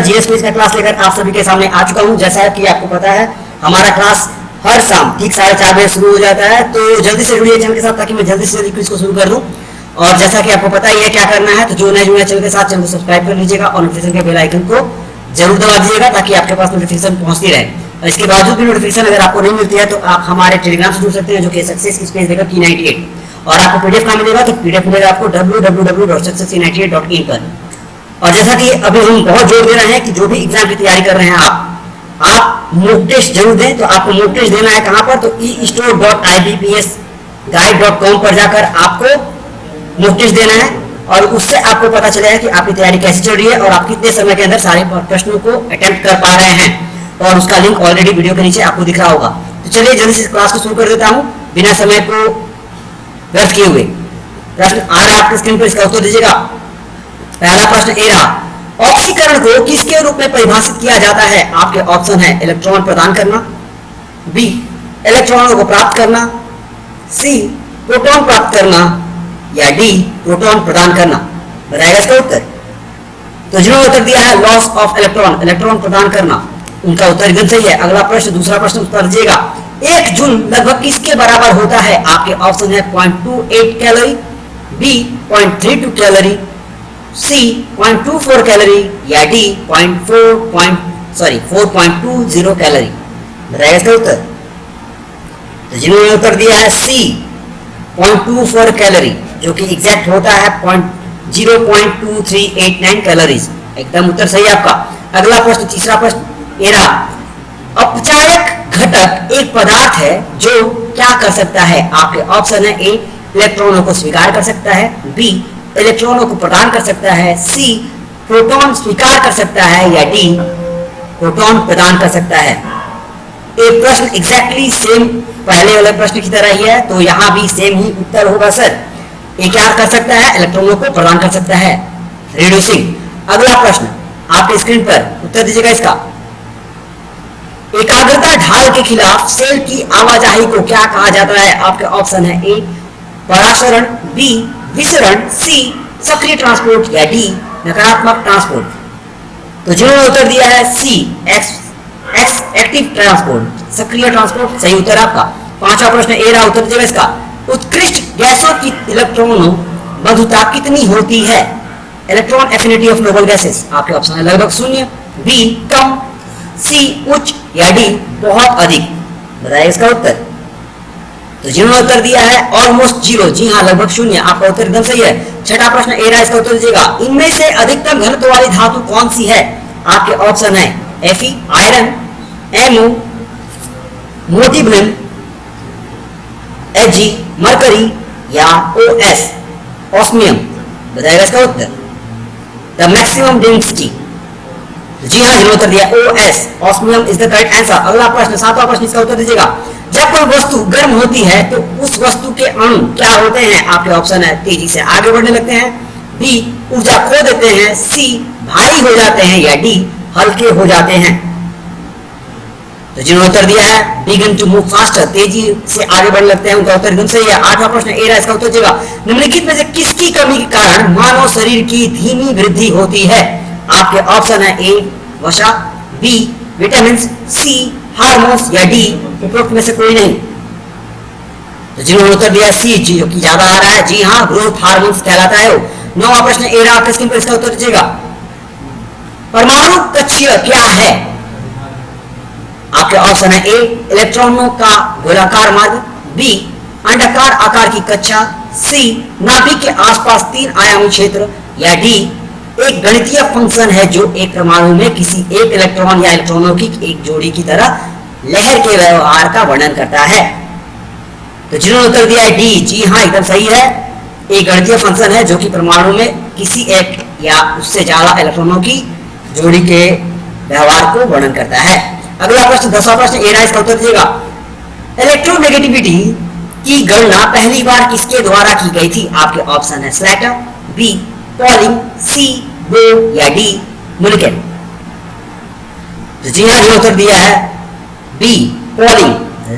GS quiz का class लेकर आप सभी के सामने आ चुका हूं। जैसा कि आपको पता है हमारा क्लास हर शाम ठीक 4:30 बजे शुरू हो जाता है, तो जल्दी से जुड़िए चैनल के साथ ताकि मैं जल्दी से जल्दी क्विज को शुरू कर दूं। और जैसा कि आपको पता ही है क्या करना है, तो जो नए जुड़े चैनल के साथ चैनल को सब्सक्राइब कर लीजिएगा और नोटिफिकेशन के बेल आइकन को जरूर दबा दीजिएगा ताकि आपके पास नोटिफिकेशन पहुंचती रहे। और इसके बावजूद भी नोटिफिकेशन अगर आपको नहीं मिलती है तो आप हमारे टेलीग्राम से जुड़ सकते हैं, जो कि सक्सेस की स्पेस देगा P98। और आपको पीडीएफ कहाँ मिलेगा, तो पीडीएफ मिलेगा आपको www.success98.in पर। और जैसा कि अभी हम बहुत जोर दे रहे हैं कि जो भी एग्जाम की तैयारी कर रहे हैं आप मॉक टेस्ट जरूर दें। तो आपको मॉक टेस्ट देना है कहां पर, तो e-store.ibpsguide.com पर जाकर आपको मॉक टेस्ट देना है और उससे आपको पता चलेगा कि आपकी तैयारी कैसी चल रही है और आप कितने समय के अंदर सारे प्रश्नों को अटेम्प्ट कर पा रहे हैं। और उसका लिंक ऑलरेडी वीडियो के नीचे आपको दिख रहा होगा। तो चलिए जल्दी से क्लास को शुरू कर देता हूं बिना समय को व्यर्थ किए हुए। प्रश्न आ रहा है आपकी स्क्रीन पर, इसका उत्तर दीजिएगा। पहला प्रश्न ए रहा, ऑक्सीकरण को किसके रूप में परिभाषित किया जाता है? आपके ऑप्शन है इलेक्ट्रॉन प्रदान करना, बी इलेक्ट्रॉनों को प्राप्त करना, सी प्रोटॉन प्राप्त करना या डी प्रोटॉन प्रदान करना। बताएगा इसका उत्तर। तो जिन्होंने उत्तर दिया है लॉस ऑफ इलेक्ट्रॉन, इलेक्ट्रॉन प्रदान करना, उनका उत्तर एकदम सही है। अगला प्रश्न, दूसरा प्रश्न उत्तर दीजिएगा। एक जूल लगभग किसके बराबर होता है? आपके ऑप्शन है 0.28 कैलोरी, बी 0.32 कैलोरी, सी 0.24 कैलोरी या डी 4.20 कैलोरी। बताइए इसका उत्तर। तो जिन्होंने उत्तर दिया है सी 0.24 कैलोरी, जो कि एग्जैक्ट होता है 0.2389 कैलोरीज, एकदम उत्तर सही आपका। अगला प्रश्न, तीसरा प्रश्न ये रहा, अपचायक घटक एक पदार्थ है जो क्या कर सकता है? आपके ऑप्शन है ए इलेक्ट्रॉनों को स्वीकार कर सकता है, बी इलेक्ट्रॉनों को प्रदान कर सकता है, सी प्रोटॉन स्वीकार कर सकता है या डी प्रोटॉन प्रदान कर सकता है। एक प्रश्न एग्जैक्टली सेम पहले वाले प्रश्न की तरह ही है, तो यहां भी सेम ही उत्तर होगा सर। ये क्या कर सकता है? इलेक्ट्रॉनों को प्रदान कर सकता है, रिड्यूसिंग। अगला प्रश्न आपकी स्क्रीन पर, उत्तर दीजिएगा इसका। एकाग्रता ढाल के खिलाफ सेल की आवाजाही को क्या कहा जाता है? आपके ऑप्शन है ए परासरण, बी विसरण, सी सक्रिय ट्रांसपोर्ट या डी नकारात्मक ट्रांसपोर्ट। तो जिन्होंने उत्तर दिया है सी एक्टिव ट्रांसपोर्ट, सक्रिय ट्रांसपोर्ट, सही उत्तर आपका। पांचवा प्रश्न ए रहा, उत्तर दीजिएगा इसका। उत्कृष्ट गैसों की इलेक्ट्रॉनों बंधुता कितनी होती है? Electron affinity of noble gases, आपके ऑप्शन है लगभग 0, बी कम, सी उच्च या डी बहुत अधिक। बताइए इसका उत्तर। तो जिन्होंने उत्तर दिया है ऑलमोस्ट 0, जी हाँ लगभग 0, आपका उत्तर एकदम सही है। छठा प्रश्न ए रहा, इसका उत्तर दीजिएगा। इनमें से अधिकतम घनत्व वाली धातु कौन सी है? आपके ऑप्शन है Fe iron, MO molybdenum, Hg mercury या OS ऑस्मियम। बताएगा इसका उत्तर। द मैक्सिमम डेंसिटी, जी हाँ जिन्होंने उत्तर दिया OS osmium is the correct answer. अगला प्रश्न, सातवां प्रश्न, इसका उत्तर दीजिएगा। जब कोई वस्तु गर्म होती है तो उस वस्तु के अणु क्या होते हैं? आपके ऑप्शन है तेजी से आगे बढ़ने लगते हैं, बी ऊर्जा खो देते हैं, सी भारी हो जाते हैं या डी हल्के हो जाते हैं। तो जिन्होंने उत्तर दिया है बिगिन टू मूव फास्टर, तेजी से आगे बढ़ने लगते हैं, उनका उत्तर एकदम सही है। आठवां प्रश्न ए रहा, इसका उत्तर दीजिएगा। निम्नलिखित में से किसकी कमी के कारण मानव शरीर की धीमी वृद्धि होती है? आपके ऑप्शन है ए वसा, बी विटामिन, सी हार्मोन्स या डी उपरोक्त में से कोई नहीं। तो जिन्होंने उत्तर दिया सी, जो कि ज्यादा आ रहा है, जी हाँ ग्रोथ हार्मोन्स कहलाता है वो। नौवां प्रश्न ए रहा, आपके स्क्रीन पर, इसका उत्तर दीजिएगा। परमाणु कक्षीय क्या है? आपके ऑप्शन है ए इलेक्ट्रॉनों का गोलाकार मार्ग, बी अंडाकार आकार की कक्षा, सी नाभिक के आसपास 3 आयामी क्षेत्र या डी एक गणितीय फंक्शन है जो एक परमाणु में किसी एक इलेक्ट्रॉन या इलेक्ट्रॉनों की एक जोड़ी की तरह लहर के व्यवहार का वर्णन करता है। तो जिन्होंने उत्तर दिया है डी, जी हाँ एकदम सही है। एक गणितीय फंक्शन है जो कि परमाणु में किसी एक या उससे ज्यादा इलेक्ट्रॉनों की जोड़ी के व्यवहार को वर्णन करता है। अगला प्रश्न, 10वां प्रश्न ए रहा, इसका उत्तर दीजिएगा। इलेक्ट्रोनेगेटिविटी की गणना पहली बार किसके द्वारा की गई थी? आपके ऑप्शन है स्लैटर, बी पॉलिंग, सी बो या डी मुलिकन। तो जी हाँ जो उत्तर दिया है B Pauling,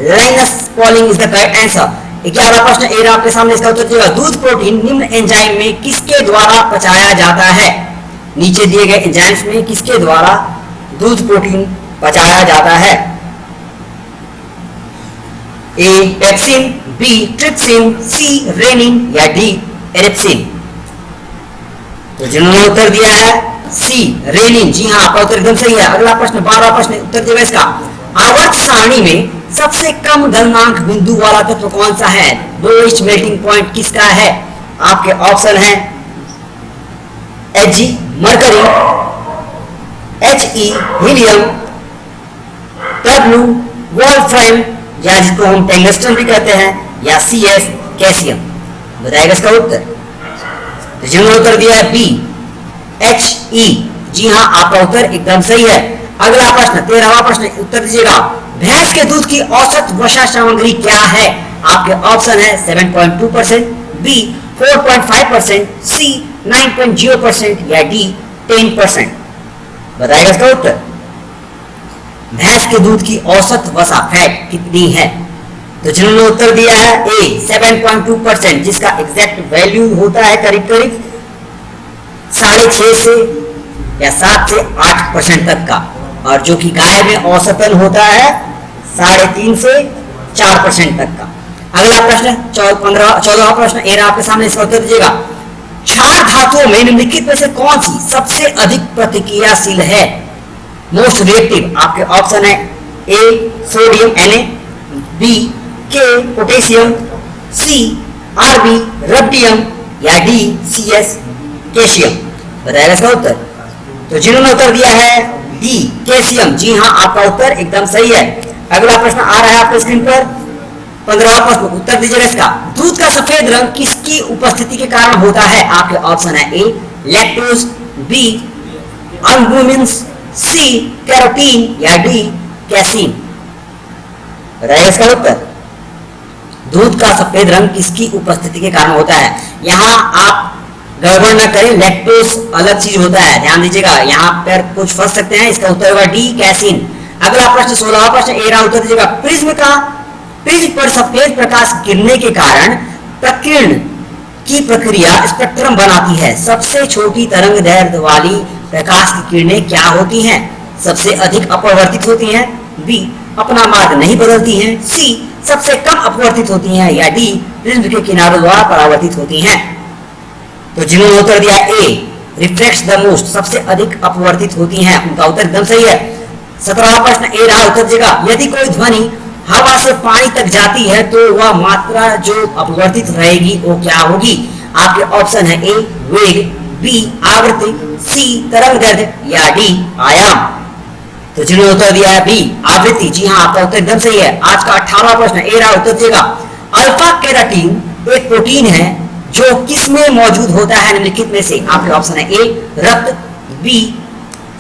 Linus Pauling is the correct answer. 11वां प्रश्न ए आपके सामने, इसका उत्तर दीजिएगा। दूध प्रोटीन निम्न एंजाइम में किसके द्वारा पचाया जाता है? नीचे दिए गए एंजाइम्स में किसके द्वारा दूध प्रोटीन पचाया जाता है? ए पेप्सिन, बी ट्रिप्सिन, सी रेनिन या डी एरिप्सिन। तो जिन्होंने उत्तर दिया है सी रेनिन, जी हाँ आपका उत्तर एकदम सही है। अगला प्रश्न 12वां प्रश्न उत्तर देगा इसका, आवर्त सारणी में सबसे कम गलनांक बिंदु वाला तत्व कौन सा है? लोएस्ट मेल्टिंग पॉइंट किसका है? आपके ऑप्शन है Hg mercury, He helium, W Wolfram या जिसको हम टंगस्टन भी कहते हैं, या Cs कैल्शियम। बताएगा इसका उत्तर। तो जिन्होंने उत्तर दिया है बी He, जी हाँ आपका उत्तर एकदम सही है। अगला प्रश्न 13वां प्रश्न उत्तर दीजिएगा, भैंस के दूध की औसत वसा सामग्री क्या है? आपके ऑप्शन है 7.2%, बी 4.5%, सी 9.0% या डी 10%। बताएगा इसका उत्तर। भैंस के दूध की औसत वसा फैट कितनी है? तो जिन्होंने उत्तर दिया है ए 7.2%, जिसका एग्जैक्ट वैल्यू होता है करीब करीब 6.5 से या 7 से 8% तक का, और जो कि गाय में औसतन होता है 3.5 से 4% तक का। अगला प्रश्न 14वां प्रश्न ए रहा आपके सामने, इसका उत्तर दीजिएगा, क्षार धातुओं में निम्नलिखित में से कौन सी सबसे अधिक प्रतिक्रियाशील है? Most reactive. आपके ऑप्शन है ए सोडियम Na, बी के पोटेशियम, सी आरबी रबिडियम या डी Cs कैल्शियम। बताएगा इसका उत्तर। तो जिन्होंने उत्तर दिया है डी कैल्शियम, जी हाँ आपका उत्तर एकदम सही है। अगला प्रश्न आ रहा है आपके स्क्रीन पर 15वां प्रश्न, उत्तर दीजिएगा इसका, दूध का सफेद रंग किसकी उपस्थिति के कारण होता है? आपके ऑप्शन है ए लैक्टोज, बी अल्बुमिन, सी कैरोटीन या डी कैसीन। बताइए इसका उत्तर। दूध का सफेद रंग किसकी उपस्थिति के कारण होता है? यहाँ आप गड़बड़ न करें, लैक्टोज अलग चीज होता है, ध्यान दीजिएगा, यहाँ पर कुछ फंस सकते हैं। इसका उत्तर होगा डी कैसीन। अगला प्रश्न 16वां प्रश्न ए रहा, उत्तर दीजिएगा, प्रिज्म पर सफेद प्रकाश गिरने के कारण प्रकीर्ण की प्रक्रिया स्पेक्ट्रम बनाती है। सबसे छोटी तरंग दैर्ध्य वाली प्रकाश की किरणें क्या होती हैं? सबसे अधिक अपवर्तित होती हैं, बी अपना मार्ग नहीं बदलती हैं, सी सबसे कम अपवर्तित होती हैं या डी प्रिज्म के किनारों द्वारा परावर्तित होती हैं। तो जिन्होंने उत्तर दिया ए रिफ्लेक्ट्स द मोस्ट, सबसे अधिक अपवर्तित होती हैं, उनका उत्तर एकदम सही है। 17वां प्रश्न ए रहा, उत्तर दीजिएगा, यदि कोई ध्वनि हवा से पानी तक जाती है तो वह मात्रा जो अपवर्तित रहेगी वो क्या होगी? आपके ऑप्शन है ए वेग, बी आवृत्ति, सी तरंग दैर्ध्य या डी आयाम। तो जिन्होंने उत्तर दिया है बी आवृत्ति, जी हाँ आपका उत्तर एकदम सही है। आज का 18वां प्रश्न ए रहा, उत्तर दीजिएगा, अल्फा केराटिन एक प्रोटीन है जो किसमें मौजूद होता है निम्नलिखित में से? आपके ऑप्शन है ए रक्त, बी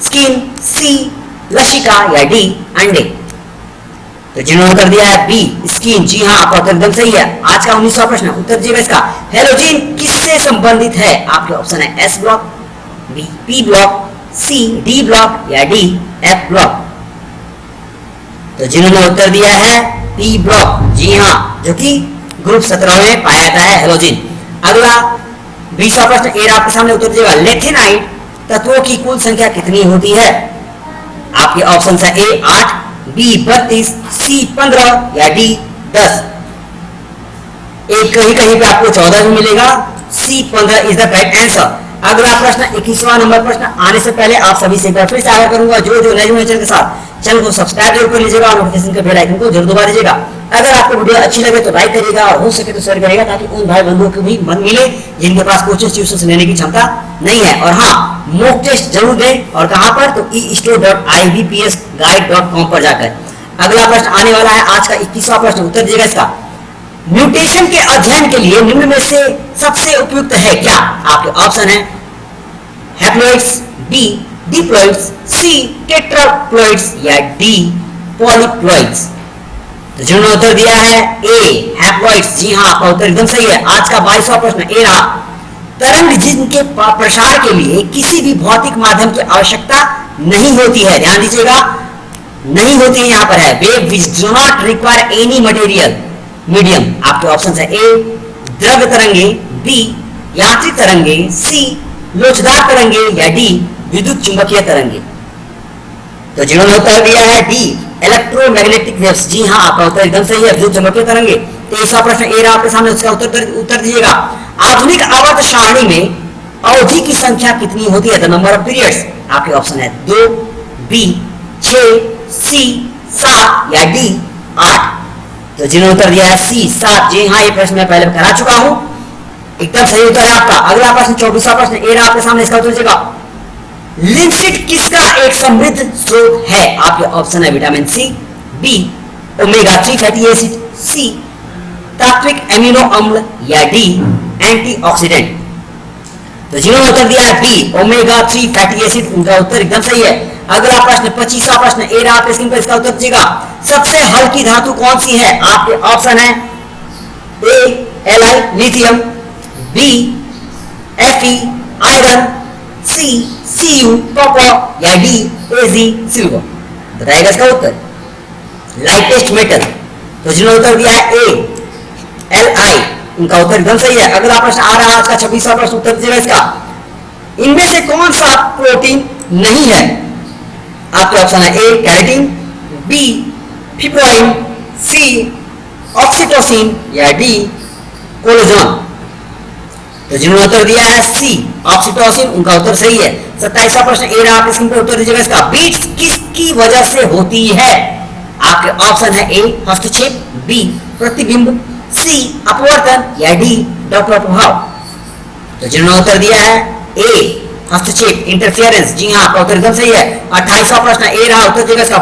स्किन, सी लसिका या डी अंडे। तो जिन्होंने उत्तर दिया है बी स्किन, जी हाँ आपका उत्तर एकदम सही है। आज का 19वां प्रश्न, उत्तर दीजिएगा इसका, हेलोजन किससे संबंधित है? आपके ऑप्शन है s block, B p block, C d block या डी एफ ब्लॉक। तो जिन्होंने उत्तर दिया है पी ब्लॉक, जी हाँ, जो कि ग्रुप 17 में पाया जाता है हेलोजन। अगला 20वां प्रश्न ए आपके सामने, उत्तर दीजिएगा, लेथेनाइड तत्वों की कुल संख्या कितनी होती है? आपके ऑप्शन है ए 8, बी 32, सी 15 या डी 10। एक कहीं कहीं पे आपको 14 भी मिलेगा, सी 15 इज द करेक्ट आंसर। अगला प्रश्न 21वां नंबर प्रश्न आने से पहले आप सभी से एक बार फिर से आग्रह करूंगा, जो नए चैनल के साथ चैनल को सब्सक्राइब जरूर कर लीजिएगा और नोटिफिकेशन के बेल आइकन को जरूर दबा दीजिएगा। अगर आपको वीडियो अच्छी लगे तो लाइक करिएगा और हो सके तो शेयर करिएगा, ताकि उन भाई बंधुओं को भी मदद मिले जिनके पास कोचिंग ट्यूशन लेने की क्षमता नहीं है। और हाँ, मॉक टेस्ट जरूर दें, और कहां पर? तो e-store.ibpsguide.com पर जाकर। अगला प्रश्न आने वाला है आज का 21वां प्रश्न, उत्तर दीजिएगा इसका, म्यूटेशन के अध्ययन के लिए निम्न में से सबसे उपयुक्त है क्या? आपके ऑप्शन है हैप्लॉइड्स, बी डिप्लॉइड्स, सी टेट्राप्लॉइड्स या डी पॉलीप्लॉइड्स। तो जिन्होंने उत्तर दिया है ए हैप्लॉइड्स, जी हाँ आपका उत्तर एकदम सही है। आज का 22वां प्रश्न ए रहा, तरंग जिनके प्रसार के लिए किसी भी भौतिक माध्यम की आवश्यकता नहीं होती है, ध्यान दीजिएगा, नहीं होती है, यहाँ पर है wave which do not require any material medium. आपके ऑप्शन है ए द्रव्य तरंगे, बी यांत्रिक तरंगे, सी लोचदार तरंगे, या डी विद्युत चुंबकीय तरंगे। तो जिन्होंने उत्तर दिया है डी इलेक्ट्रोमैग्नेटिक वेव्स, जी हाँ आपका उत्तर एकदम सही है, विद्युत चुंबकीय तरंगे। 23वां प्रश्न ए रहा आपके सामने, उसका उत्तर दीजिएगा। आधुनिक आवर्त सारणी में अवधि की संख्या कितनी होती है? The number of periods. आपके ऑप्शन है 2, बी 6, सी 7 या डी 8। तो जिन्होंने उत्तर दिया है सी 7, जी हाँ ये प्रश्न मैं पहले करा चुका हूं, एकदम सही उत्तर है आपका। अगला प्रश्न 24वां प्रश्न ए रहा आपके सामने, इसका उत्तर दीजिएगा। लिनसीड किसका एक समृद्ध स्रोत है? आपके ऑप्शन है vitamin C, B omega 3 fatty acid, C तात्विक एमिनो अम्ल या डी एंटीऑक्सीडेंट। तो जिन्होंने उत्तर दिया है बी ओमेगा 3 फैटी एसिड, उनका उत्तर एकदम सही है। अगला प्रश्न 25वां प्रश्न ए रहा आपके स्क्रीन पर, इसका उत्तर दीजिएगा। सबसे हल्की धातु कौन सी है? आपके ऑप्शन है A LI lithium, B FE iron, C CU copper या डी एजी सिल्वर। बताइएगा इसका उत्तर। Lightest metal. तो जिन्होंने उत्तर दिया है ए एलआई, उनका उत्तर एकदम सही है। अगला प्रश्न आ रहा है आज का 26वां प्रश्न, उत्तर दीजिएगा इसका। इनमें से कौन सा प्रोटीन नहीं है? आपके ऑप्शन है ए कैराटिन, बी फिब्रोइन, सी ऑक्सीटोसिन या डी कोलेजन। तो जिन्होंने उत्तर दिया है सी ऑक्सीटोसिन, उनका उत्तर सही है। 27वां प्रश्न ए रहा आपके स्क्रीन पर, उत्तर दीजिएगा इसका। बीट्स किसकी वजह से होती है? आपके ऑप्शन है ए हस्तक्षेप, बी प्रतिबिंब, सी अपवर्तन या डी डॉपलर प्रभाव। तो जिन्होंने उत्तर दिया है ए हस्तक्षेप इंटरफियरेंस, जी हाँ आपका उत्तर एकदम सही है। 28वां प्रश्न ए रहा, उत्तर दीजिएगा इसका।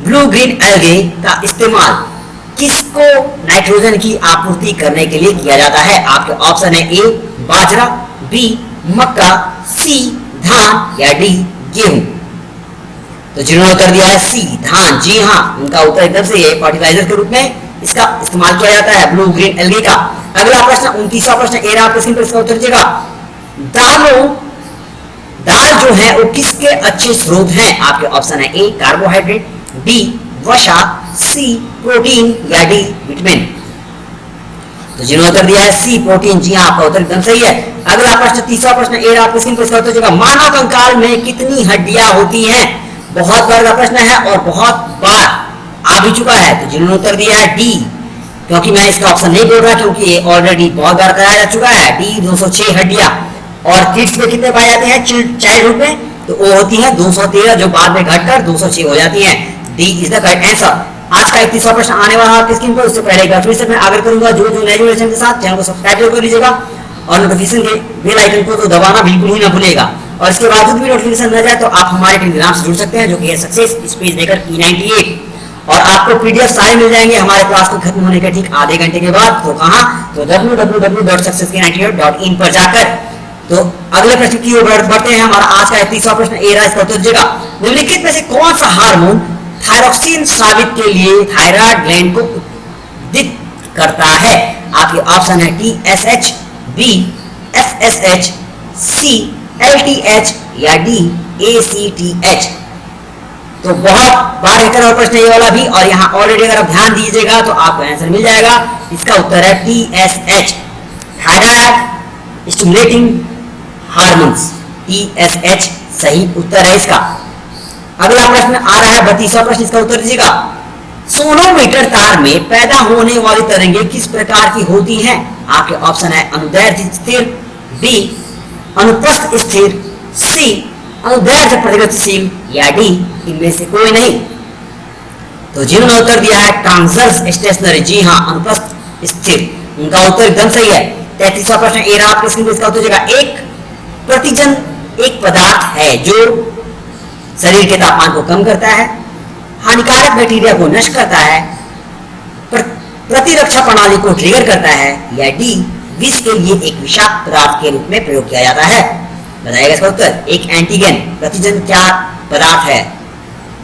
ब्लू ग्रीन एल्गे का इस्तेमाल किसको नाइट्रोजन की आपूर्ति करने के लिए किया जाता है? आपके ऑप्शन है ए बाजरा, बी मक्का, सी धान या डी गेहूं। तो जिन्होंने उत्तर दिया है सी धान, जी हाँ उनका उत्तर एकदम सही है। फर्टिलाइजर के रूप में इसका इस्तेमाल किया जाता है ब्लू ग्रीन एल्गे का। अगला प्रश्न 29वां प्रश्न ए रहा आपके स्क्रीन पर, इसका उत्तर दीजिएगा। दाल जो है वो किसके अच्छे स्रोत हैं? आपके ऑप्शन है ए कार्बोहाइड्रेट, बी वसा, सी प्रोटीन या डी विटामिन। तो जिन्होंने उत्तर दिया है सी प्रोटीन, जी हाँ आपका उत्तर एकदम सही है। अगला प्रश्न 30वां प्रश्न ए रहा आपके स्क्रीन पर, इसका उत्तर दीजिएगा। मानव कंकाल में कितनी हड्डियां होती हैं? बहुत बार का प्रश्न है और बहुत बार आ भी चुका है। तो जिन्होंने उत्तर दिया है डी, क्योंकि मैं इसका ऑप्शन नहीं बोल रहा क्योंकि ये ऑलरेडी बहुत बार कराया जा चुका है, डी 206 हड्डियां। और किड्स में कितने पाई जाती हैं चाइल्डहुड में? तो वो होती है 213, जो बाद में घटकर 206 हो जाती हैं। D is the correct answer. आज का 31वां प्रश्न आने वाला है आपकी स्क्रीन पर, उससे पहले एक बार फिर से मैं आग्रह करूंगा जो नए नोटिफिकेशन के साथ चैनल को सब्सक्राइब जरूर कर लीजिएगा और नोटिफिकेशन के बेल आइकन को तो दबाना बिल्कुल ही ना भूलिएगा। और इसके बावजूद भी नोटिफिकेशन न जाए तो आप हमारे टेलीग्राम से जुड़ सकते हैं, जो कि है सक्सेस स्पेस देकर E98, और आपको पीडीएफ सारे मिल जाएंगे हमारे क्लास को खत्म होने के ठीक आधे घंटे के बाद। तो कहाँ? तो www.success98.in पर जाकर। तो अगले प्रश्न की ओर बढ़ते हैं। हमारा आज का 31वां प्रश्न ए रहा, इसका उत्तर दीजिएगा। निम्नलिखित में से कौन सा हार्मोन थायरोक्सिन स्रावित के लिए थायराइड ग्लैंड को उद्दीपित करता है? आपके ऑप्शन है TSH, बी FSH, सी LTH या डी ACTH। तो बहुत बार रिटर्न और प्रश्न ये वाला भी, और यहाँ ऑलरेडी अगर आप ध्यान दीजिएगा तो आपको आंसर मिल जाएगा। इसका उत्तर है TSH, thyroid stimulating hormones, TSH सही उत्तर है इसका। अगला प्रश्न आ रहा है 32वां प्रश्न, इसका उत्तर दीजिएगा। सोनोमीटर तार में पैदा होने वाली तरंगे किस प्रकार की होती हैं? आपके ऑप्शन है अनुदैर्ध्य स्थिर, बी अनुप्रस्थ स्थिर, सी अनुदैर्ध्य प्रगतिशील या डी इनमें से कोई नहीं। तो जिन्होंने उत्तर दिया है ट्रांसवर्स स्टेशनरी, जी हाँ अनुप्रस्थ स्थिर, उनका उत्तर एकदम सही है। 33वां प्रश्न ए रहा आपके स्क्रीन पर, इसका उत्तर दीजिएगा। एक प्रतिजन एक पदार्थ है जो शरीर के तापमान को कम करता है, हानिकारक बैक्टीरिया को नष्ट करता है, प्रतिरक्षा प्रणाली को ट्रिगर करता है, या डी विष के लिए एक विषाक्त पदार्थ के रूप में प्रयोग किया जाता है। बताइएगा इसका उत्तर। एक एंटीजन प्रतिजन क्या पदार्थ है?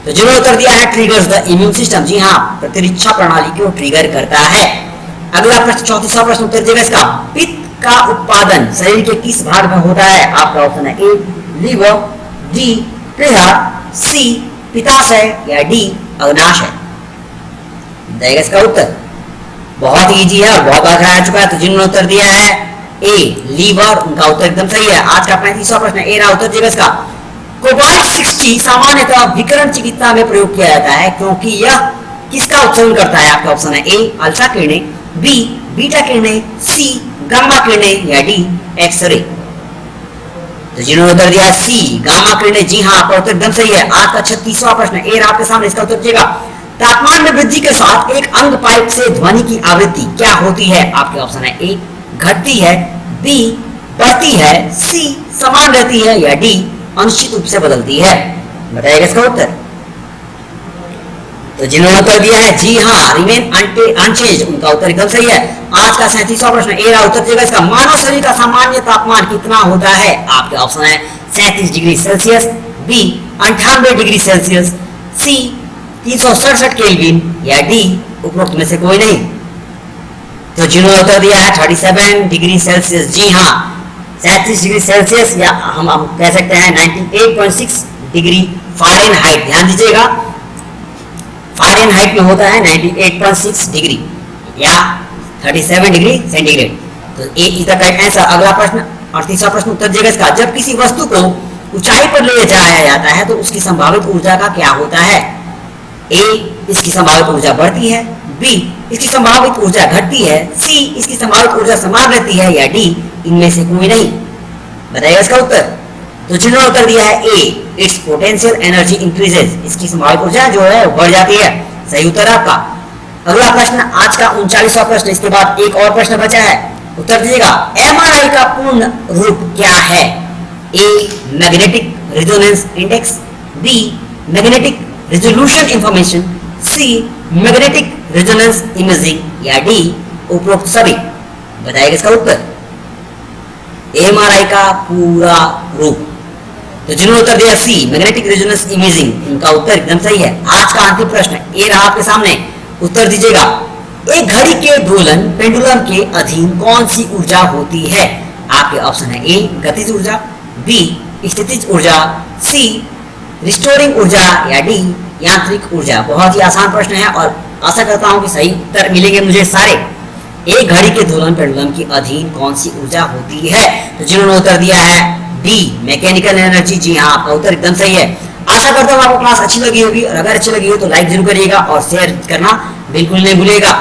तो जिन्होंने उत्तर दिया है ट्रिगर्स द इम्यून सिस्टम, जी हाँ प्रतिरक्षा प्रणाली को ट्रिगर करता है। अगला प्रश्न 34वां प्रश्न, उत्तर दीजिएगा इसका। पित्त का उत्पादन शरीर के किस भाग में होता है? आपका ऑप्शन है ए लीवर, डी प्लीहा, सी पित्ताशय या डी अग्नाशय। बताइएगा इसका उत्तर। बहुत इजी है और बहुत बार कराया चुका है। तो जिन्होंने उत्तर दिया है ए लीवर, उनका उत्तर एकदम सही है। आज का 35वां प्रश्न ए रहा उत्तर दिएगा इसका। कोबाल्ट 60 सामान्यतः विकिरण चिकित्सा में प्रयोग किया जाता है क्योंकि यह किसका उत्सर्जन करता है? आपका ऑप्शन है ए अल्फा किरणें, बी बीटा किरणें, सी गामा किरणें या डी एक्सरे। तो जिन्होंने उत्तर दिया सी गामा किरणें, जी हाँ आपका उत्तर एकदम सही है। आज का 36वां प्रश्न ए रहा आपके सामने, इसका उत्तर दीजिएगा। तापमान में वृद्धि के साथ एक अंग पाइप से ध्वनि की आवृत्ति क्या होती है? आपके ऑप्शन है ए घटती है, बी बढ़ती है, सी समान रहती है या डी अनिश्चित रूप से बदलती है। बताइएगा इसका उत्तर। तो जिन्होंने उत्तर दिया है जी हाँ रिमेन अनचेंज, उनका उत्तर एकदम सही है। आज का 37वां प्रश्न ए रहा उत्तर दिएगा इसका। मानव शरीर का सामान्य तापमान कितना होता है? आपके ऑप्शन है 37 degree Celsius, B 98 degree Celsius, C 367 kelvin या डी उपरोक्त में से कोई नहीं। तो जिन्होंने उत्तर दिया है 37 डिग्री सेल्सियस, जी हाँ 37 डिग्री सेल्सियस या हम कह सकते हैं 98.6 डिग्री फ़ारेनहाइट। ध्यान दीजिएगा फ़ारेनहाइट में होता है 98.6 डिग्री या 37 डिग्री सेंटीग्रेड। तो ए इज द करेक्ट आंसर। अगला प्रश्न 38वां प्रश्न उत्तर दिएगा इसका। जब किसी वस्तु को ऊंचाई पर ले जाया जाता है तो उसकी संभावित ऊर्जा का क्या होता है? ए इसकी संभावित ऊर्जा बढ़ती है, बी इसकी संभावित ऊर्जा घटती है, सी इसकी संभावित ऊर्जा समान रहती है या डी इनमें से कोई नहीं। बताइएगा इसका उत्तर। तो जिन्होंने उत्तर दिया है ए इट्स पोटेंशियल एनर्जी इंक्रीजेस, इसकी संभावित ऊर्जा जो है बढ़ जाती है। सही उत्तर है आपका। अगला प्रश्न आज का 39वां प्रश्न, इसके बाद एक और प्रश्न बचा है, उत्तर दीजिएगा। एमआरआई का पूर्ण रूप क्या है? A magnetic resonance index, B magnetic resolution information, C magnetic resonance imaging या डी उपरोक्त सभी। बताइएगा इसका उत्तर। एमआरआई का पूरा रूप। तो जिन्होंने उत्तर दिया सी मैग्नेटिक रेजोनेंस इमेजिंग, उनका उत्तर एकदम सही है। आज का अंतिम प्रश्न ए रहा आपके सामने, उत्तर दीजिएगा। एक घड़ी के दोलन पेंडुलम के अधीन कौन सी ऊर्जा होती है? आपके ऑप्शन है ए गतिज ऊर्जा, बी स्थितिज ऊर्जा, सी रिस्टोरिंग ऊर्जा या डी यांत्रिक ऊर्जा। बहुत ही आसान प्रश्न है और आशा करता हूं कि सही उत्तर मिलेंगे मुझे सारे। एक घड़ी के दोलन पेंडुलम के अधीन कौन सी ऊर्जा होती है? तो जिन्होंने उत्तर दिया है बी मैकेनिकल एनर्जी, जी हाँ आपका उत्तर एकदम सही है। आशा करता हूँ आपको क्लास अच्छी लगी होगी और अगर अच्छी लगी हो तो लाइक जरूर करिएगा और शेयर करना बिल्कुल नहीं भूलिएगा।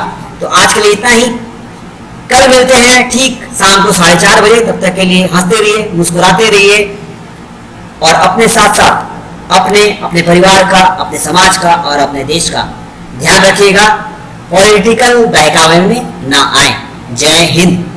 तो आज के लिए इतना ही। कल मिलते हैं ठीक शाम को 4:30 बजे। तब तक के लिए हंसते रहिए, मुस्कुराते रहिए और अपने साथ साथ अपने परिवार का, अपने समाज का और अपने देश का ध्यान रखिएगा। पॉलिटिकल बहकावे में ना आए। जय हिंद।